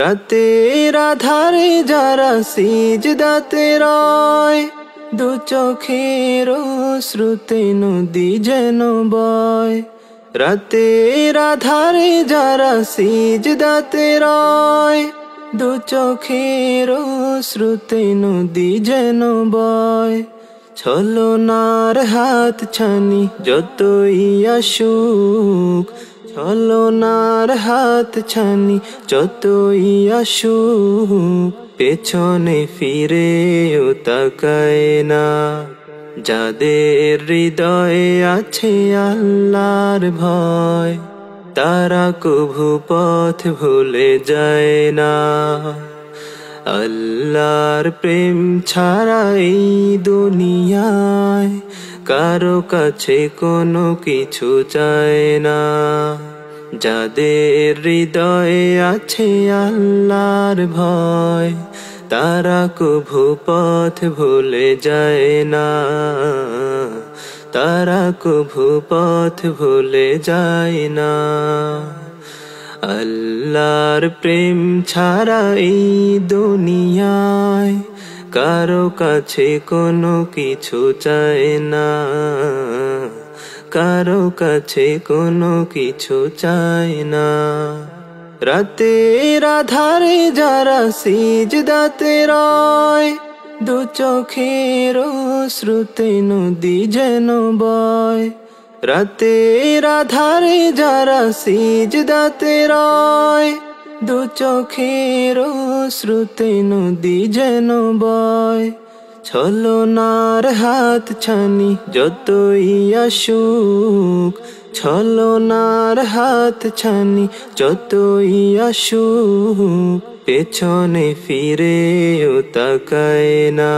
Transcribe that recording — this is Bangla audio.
রাতের আধারে যারা সিজদাতে রয়, দু চোখের শ্রুতে নদী যেন বয়। রাতের আধারে যারা সিজদাতে রয়, দু চোখের শ্রুতে নদী যেন বয়। ছলনার হাত ছানি যতই আসুক, ছলনার হাত ছানি যতই আসুক, পেছনে ফিরেও তাকায় না। যাদের হৃদয়ে আছে আল্লাহর ভয়, তারা কভু পথ ভুলে যায় না। আল্লাহর প্রেম ছাড়া এই দুনিয়ায় কারো কাছে কোনো কিছু চায় না। যাদের হৃদয়ে আছে আল্লাহর ভয়, তারা কভু পথ ভুলে যায় না। তারা কভু পথ ভুলে যায় না। আল্লাহর প্রেম ছাড়া এই দুনিয়ায় কারো কাছে কোনো কিছু চায় না। কারো কাছে কোনো কিছু চায় না। রাতের আধারে যারা সিজদাতে রয়, দু চোখের শ্রুতে নদী যেন বয়। রাতের আধারে যারা সিজদাতে রয়, দু চোখের শ্রুতে নদী যেন বয়। ছলনার হাত ছানি যতই আসুক, ছলনার হাত ছানি যতই আসুক, পেছনে ফিরেও তাকায় না।